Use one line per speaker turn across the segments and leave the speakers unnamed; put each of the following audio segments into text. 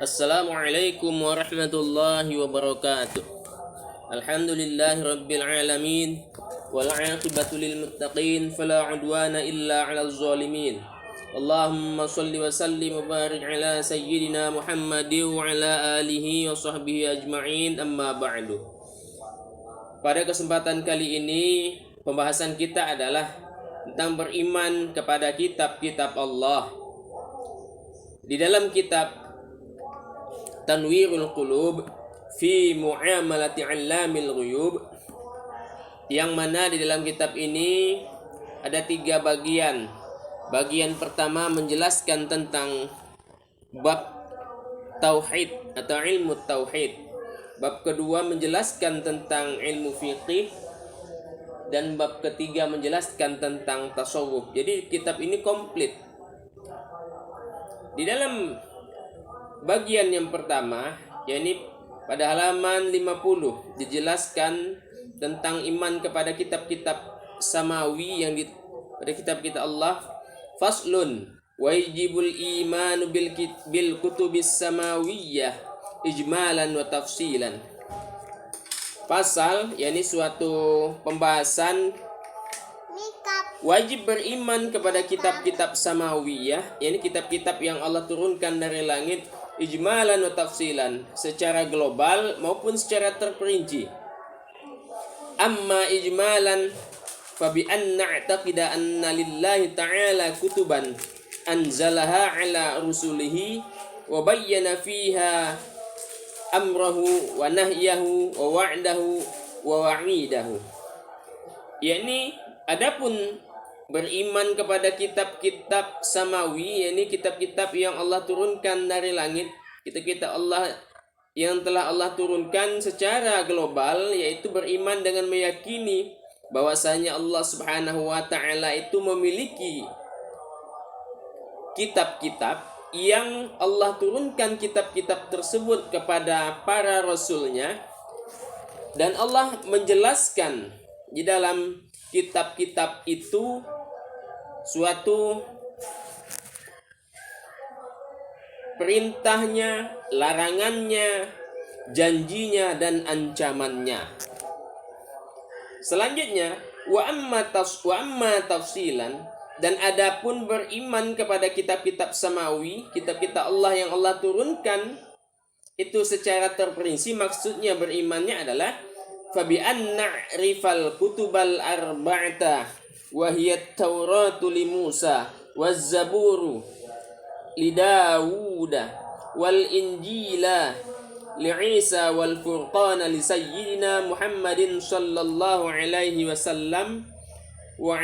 Assalamualaikum warahmatullahi wabarakatuh. Alhamdulillahi rabbil alamin. Wal aqibatu lil muttaqin fala udwana illa 'alal zalimin. Allahumma shalli wa sallim wa barik ala sayyidina Muhammadin wa ala alihi wa sahbihi ajma'in, amma ba'du. Pada kesempatan kali ini pembahasan kita adalah tentang beriman kepada kitab-kitab Allah. Di dalam kitab Tanwirul Qulub fi Mu'amalati 'Allamil Ghuyub, yang mana di dalam kitab ini ada 3 bagian. Bagian pertama menjelaskan tentang bab tauhid atau ilmu tauhid. Bab kedua menjelaskan tentang ilmu fiqih, dan bab ketiga menjelaskan tentang tasawuf. Jadi kitab ini komplit. Di dalam bagian yang pertama, yakni pada halaman 50, dijelaskan tentang iman kepada kitab-kitab samawi yang pada kitab-kitab Allah. Faslun, wajibul imanu bil kutubis samawiyah ijmalan wa tafsilan. Pasal, yakni suatu pembahasan wajib beriman kepada kitab-kitab samawiyah, yakni kitab-kitab yang Allah turunkan dari langit, ijmalan wa tafsilan, secara global maupun secara terperinci. Amma ijmalan fa bi anna i'taqida anna lillahi ta'ala kutuban anzalaha ala rusulihi wa bayyana fiha amrahu wa nahyahu wa wa'dahu wa wa'idahu. Yakni adapun beriman kepada kitab-kitab samawi, yakni kitab-kitab yang Allah turunkan dari langit, kitab-kitab Allah yang telah Allah turunkan secara global, yaitu beriman dengan meyakini bahwasanya Allah Subhanahu wa taala itu memiliki kitab-kitab yang Allah turunkan kitab-kitab tersebut kepada para rasulnya, dan Allah menjelaskan di dalam kitab-kitab itu suatu perintahnya, larangannya, janjinya, dan ancamannya. Selanjutnya, wa amma tafsilan, dan adapun beriman kepada kitab-kitab samawi, kitab-kitab Allah yang Allah turunkan itu secara terperinci, maksudnya berimannya adalah fabi anna rifal kutubal arba'ata wahiyat Tauratu li Musa waz Zaburu li Dawuda wal Injila li Isa wal Furqana li Sayyidina Muhammadin sallallahu alaihi wasallam wa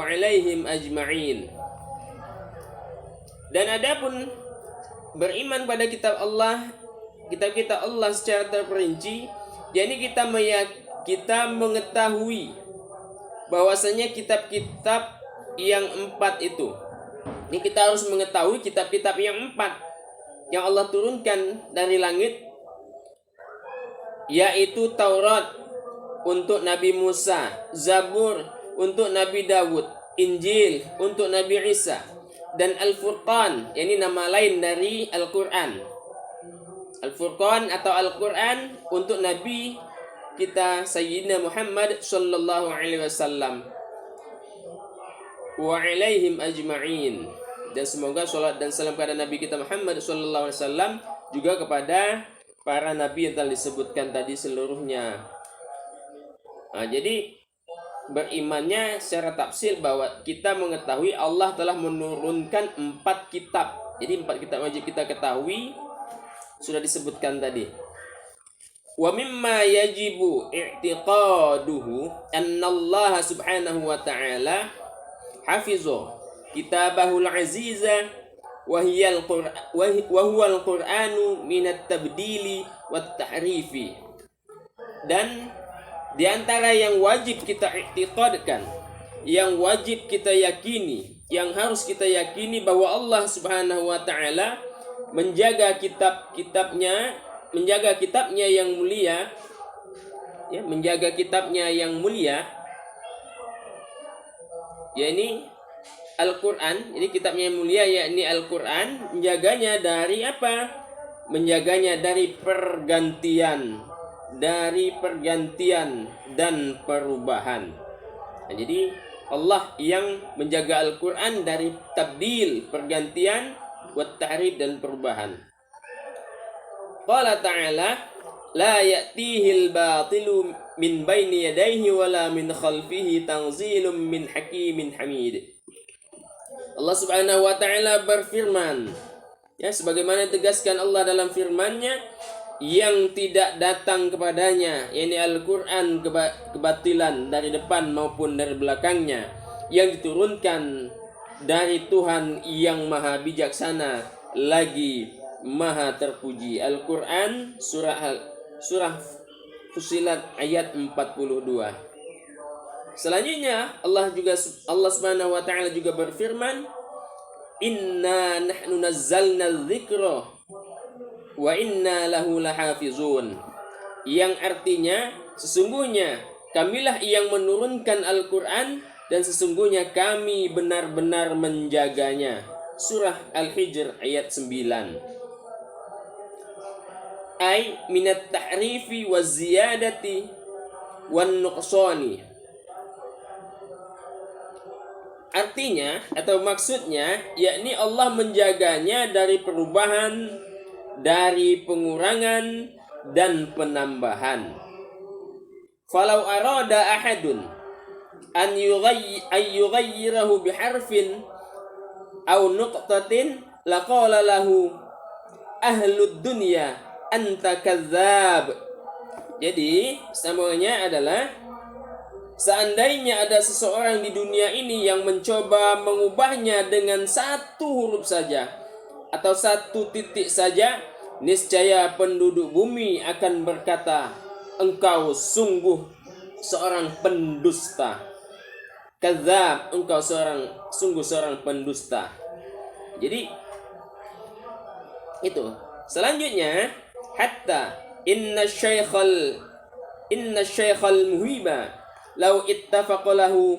alaihim ajma'in. Dan adapun beriman pada kitab Allah, kitab-kitab Allah secara terperinci, jadi kita mengetahui bahwasanya kitab-kitab yang 4 itu. Ini kita harus mengetahui kitab-kitab yang 4 yang Allah turunkan dari langit, yaitu Taurat untuk Nabi Musa, Zabur untuk Nabi Dawud, Injil untuk Nabi Isa, dan Al-Furqan, ini nama lain dari Al-Quran. Al-Furqan atau Al-Quran untuk Nabi kita Sayyidina Muhammad sallallahu alaihi wasallam wa alaihim ajma'in. Dan semoga salat dan salam kepada Nabi kita Muhammad sallallahu alaihi wasallam juga kepada para nabi yang telah disebutkan tadi seluruhnya. Jadi berimannya secara tafsil bahwa kita mengetahui Allah telah menurunkan 4 kitab. Jadi 4 kitab wajib kita ketahui, sudah disebutkan tadi. Wa mimma yajibu i'tiqaduhu anna Allah subhanahu wa ta'ala hafizu kitabahul aziza wa huwa al-Qur'anu minat tabdili wat tahrifi. Dan di antara yang wajib kita i'tiqadkan, yang wajib kita yakini, yang harus kita yakini bahwa Allah subhanahu wa ta'ala menjaga kitabnya yang mulia, menjaga kitabnya yang mulia, yakni Al-Quran, ini kitabnya yang mulia yakni Al-Quran, menjaganya dari apa? Menjaganya dari pergantian dan perubahan. Nah, jadi Allah yang menjaga Al-Quran dari tabdil, pergantian, wat ta'rif dan perubahan. Qala ta'ala, la ya'tihil batilu min baini yadayhi wala min khalfihi tanzilum min hakimin hamid. Allah Subhanahu wa taala berfirman, ya sebagaimana tegaskan Allah dalam firman-Nya, yang tidak datang kepadanya, yakni Al-Quran, kebatilan dari depan maupun dari belakangnya, yang diturunkan dari Tuhan yang maha bijaksana lagi maha terpuji. Al-Quran surah Fussilat ayat 42. Selanjutnya Allah Subhanahu wa taala juga berfirman, inna nahnu nazzalna dzikra wa inna lahu lahafizun, yang artinya sesungguhnya kamilah yang menurunkan Al-Quran dan sesungguhnya kami benar-benar menjaganya. Surah Al-Hijr ayat 9. Ay minat tahrifi wa ziyadati wan nuqsani. Artinya atau maksudnya yakni Allah menjaganya dari perubahan, dari pengurangan dan penambahan. Falau arada ahadun an yughayyirahu biharfin aw nuqtatin laqala lahu ahlud dunya anta kadzdzab. Jadi sambungannya adalah, seandainya ada seseorang di dunia ini yang mencoba mengubahnya dengan satu huruf saja atau satu titik saja, niscaya penduduk bumi akan berkata, engkau sungguh seorang pendusta. Kadzdzab, engkau sungguh seorang pendusta. Jadi itu. Selanjutnya, hatta inna syaikhal muhiba law ittafaqa lahu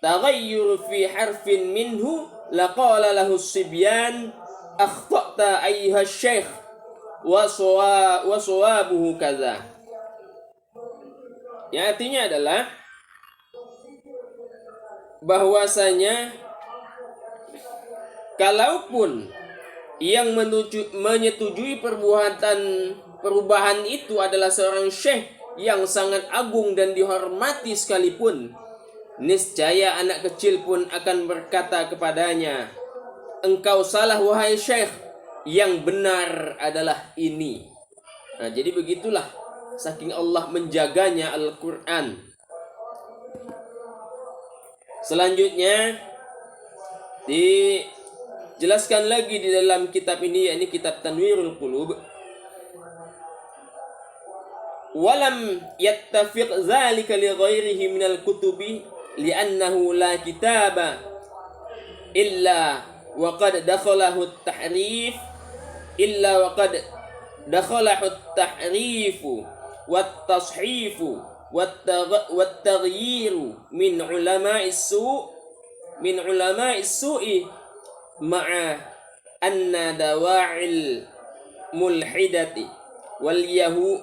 taghayyur fi harfin minhu laqala lahu sibyan akhta'ta ayyuha syekh wa sawabuhu kadza. Yang artinya adalah bahwasanya kalaupun yang menyetujui perubahan itu adalah seorang syekh yang sangat agung dan dihormati sekalipun, niscaya anak kecil pun akan berkata kepadanya, engkau salah wahai syekh, yang benar adalah ini. Nah, jadi begitulah saking Allah menjaganya Al-Quran. Selanjutnya dijelaskan lagi di dalam kitab ini, yakni kitab Tanwirul Qulub. Walam yattafiq dzalika li ghairihi minal kutubi li'annahu la kitaba illa wa qad dakhalahu at-tahrif wat-tashifu wat-taghyiru min ulama'is su'i ma'a anna dawa'il mulhidati wal yahud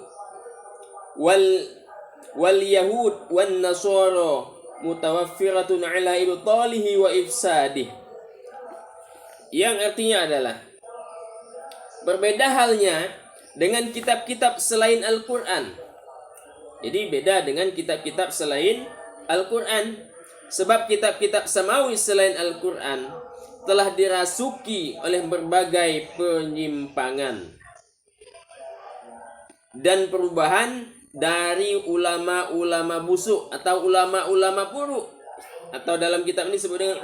wan nasara mutawaffiratun ala ibtalihi wa ifsadih. Yang artinya adalah, berbeda halnya dengan kitab-kitab selain Al-Quran. Jadi beda dengan kitab-kitab selain Al-Quran, sebab kitab-kitab samawi selain Al-Quran telah dirasuki oleh berbagai penyimpangan dan perubahan dari ulama-ulama busuk atau ulama-ulama buruk, atau dalam kitab ini disebut dengan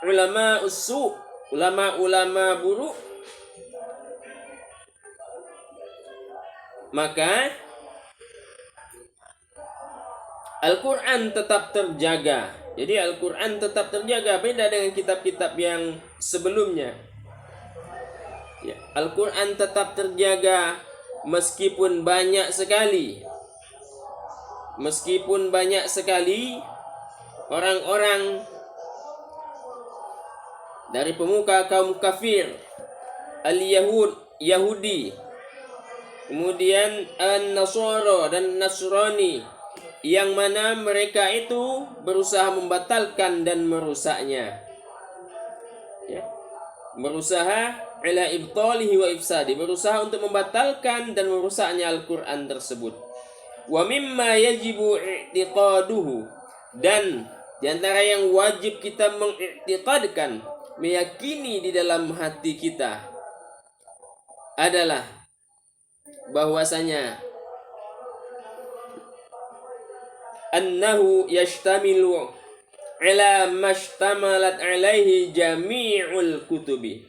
ulama usu, ulama-ulama buruk. Maka Al-Quran tetap terjaga. Jadi Al-Quran tetap terjaga, beda dengan kitab-kitab yang sebelumnya. Ya, Al-Quran tetap terjaga meskipun banyak sekali orang-orang dari pemuka kaum kafir, Yahudi, kemudian An-Nasara dan Nasrani, yang mana mereka itu berusaha membatalkan dan merusaknya. Ya. Berusaha ala ibtalihi wa ifsadi, berusaha untuk membatalkan dan merusaknya Al-Quran tersebut. Wa mimma yajibu i'tiqaduhu, dan di antara yang wajib kita mengiktikadkan, meyakini di dalam hati kita adalah bahwasanya annahu yashtamilu ala mashtamalat alaihi jami'ul kutubi,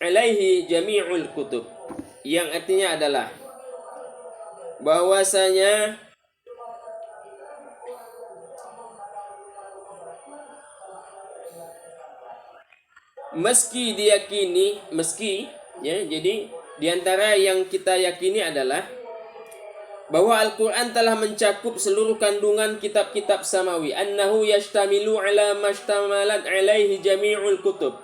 alaihi jami'ul kutub, yang artinya adalah bahwasanya meski jadi di antara yang kita yakini adalah bahwa Al-Quran telah mencakup seluruh kandungan kitab-kitab samawi. Annahu yashtamilu ala mashtamalat alaihi jami'ul kutub,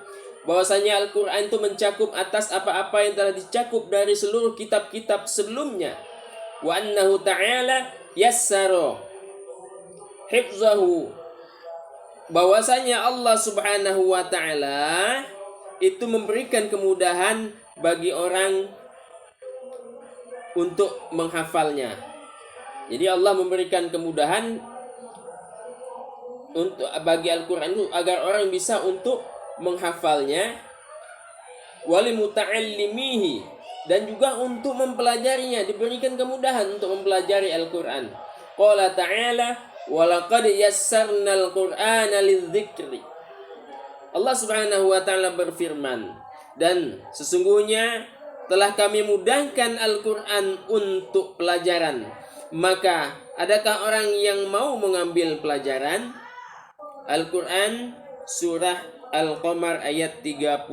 bahwasanya Al-Quran itu mencakup atas apa-apa yang telah dicakup dari seluruh kitab-kitab sebelumnya. Wa annahu ta'ala yassara hifzahu, bahwasanya Allah Subhanahu wa ta'ala itu memberikan kemudahan bagi orang untuk menghafalnya. Jadi Allah memberikan kemudahan untuk bagi Al-Quran itu agar orang bisa untuk menghafalnya, wali muta'allimihi, dan juga untuk mempelajarinya, diberikan kemudahan untuk mempelajari Al-Quran. Qala ta'ala walaqad yassarnal qur'ana lidzikri. Allah Subhanahu wa ta'ala berfirman, dan sesungguhnya telah kami mudahkan Al-Quran untuk pelajaran. Maka adakah orang yang mau mengambil pelajaran? Al-Quran surah Al-Qamar ayat 32.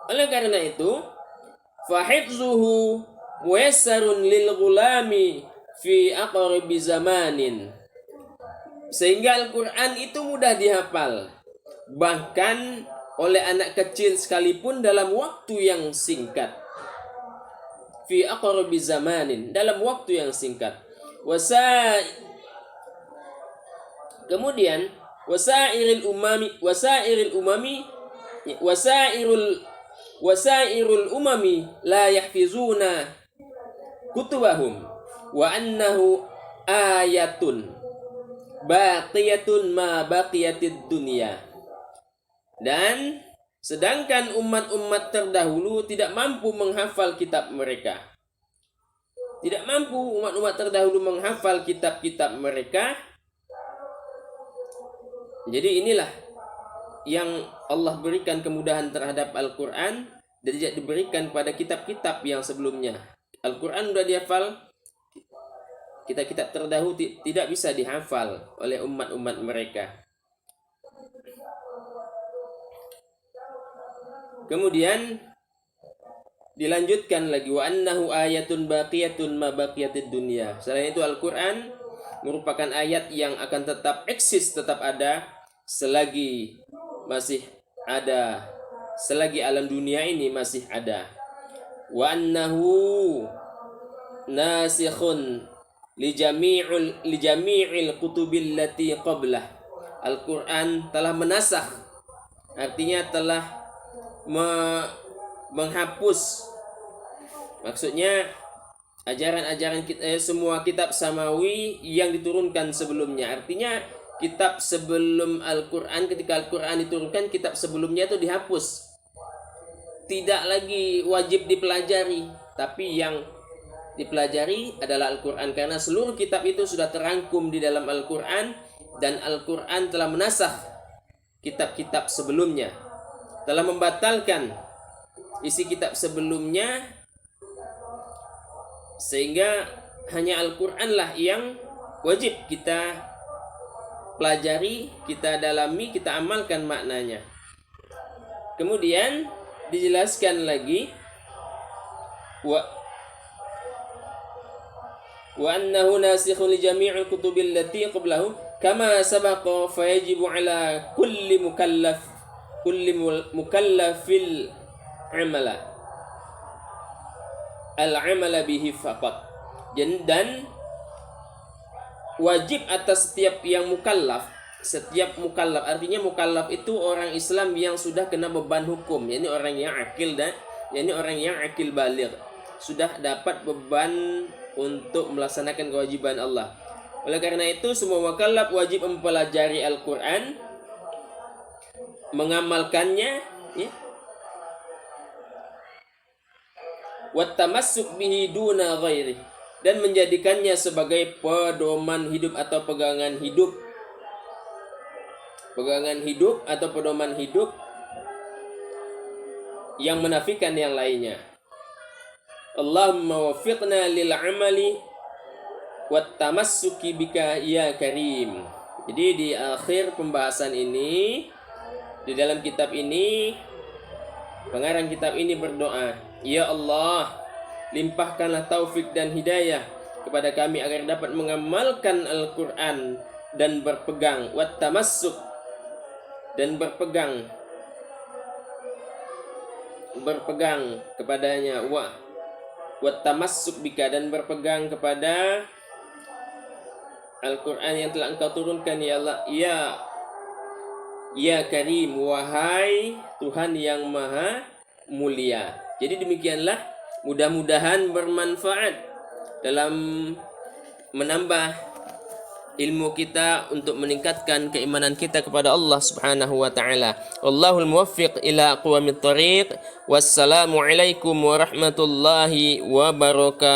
Oleh karena itu, fahifzuhu muyassarun lil ghulami fi aqrabi zamanin, sehingga Al-Quran itu mudah dihafal bahkan oleh anak kecil sekalipun dalam waktu yang singkat. Fi aqrabi zamanin, dalam waktu yang singkat. Kemudian wasairul umami la yahfizuna kutubahum wa annahu ayatun baqiyatun ma baqiyatid dunya. Dan sedangkan umat-umat terdahulu tidak mampu menghafal kitab mereka. Tidak mampu umat-umat terdahulu menghafal kitab-kitab mereka. Jadi inilah yang Allah berikan kemudahan terhadap Al-Quran dan tidak diberikan pada kitab-kitab yang sebelumnya. Al-Quran sudah dihafal, kitab-kitab terdahulu tidak bisa dihafal oleh umat-umat mereka. Kemudian dilanjutkan lagi, wa annahu ayatun baqiyatun ma baqiyatid dunya. Selain itu Al-Quran merupakan ayat yang akan tetap eksis, tetap ada selagi masih ada, selagi alam dunia ini masih ada. Wa annahu nasikhun li jami'il kutubil lati qablah. Al-Quran telah menasakh, artinya telah menghapus, maksudnya ajaran-ajaran semua kitab samawi yang diturunkan sebelumnya. Artinya kitab sebelum Al-Quran, ketika Al-Quran diturunkan, kitab sebelumnya itu dihapus, tidak lagi wajib dipelajari, tapi yang dipelajari adalah Al-Quran, karena seluruh kitab itu sudah terangkum di dalam Al-Quran, dan Al-Quran telah menasakh kitab-kitab sebelumnya, telah membatalkan isi kitab sebelumnya, sehingga hanya Al-Quran lah yang wajib kita pelajari, kita dalami, kita amalkan maknanya. Kemudian dijelaskan lagi, wa annahu nasikhun li jami'il kutubil lati qablahu kama sabaqa fayajibu ala kulli mukallafil amala bihi faqat. Dan wajib atas setiap mukallaf, artinya mukallaf itu orang Islam yang sudah kena beban hukum, yakni orang yang akil baligh, sudah dapat beban untuk melaksanakan kewajiban Allah. Oleh karena itu semua mukallaf wajib mempelajari Al-Qur'an, mengamalkannya, ya, wattamassuk bihi duna ghairi, dan menjadikannya sebagai pedoman hidup atau pegangan hidup atau pedoman hidup yang menafikan yang lainnya. Allahumma waffiqna lil amali wattamassuki bika ya karim. Jadi di akhir pembahasan ini, di dalam kitab ini, pengarang kitab ini berdoa, ya Allah, limpahkanlah taufik dan hidayah kepada kami agar dapat mengamalkan Al-Quran dan berpegang, wattamassuk, dan berpegang kepadanya, wattamassuk bika, dan berpegang kepada Al-Quran yang telah Engkau turunkan, ya Allah, ya Karim, wahai Tuhan yang maha mulia. Jadi demikianlah, mudah-mudahan bermanfaat dalam menambah ilmu kita untuk meningkatkan keimanan kita kepada Allah Subhanahu wa taala. Wallahul muwaffiq ila aqwamit thariq. Wassalamu alaikum warahmatullahi wabarakatuh.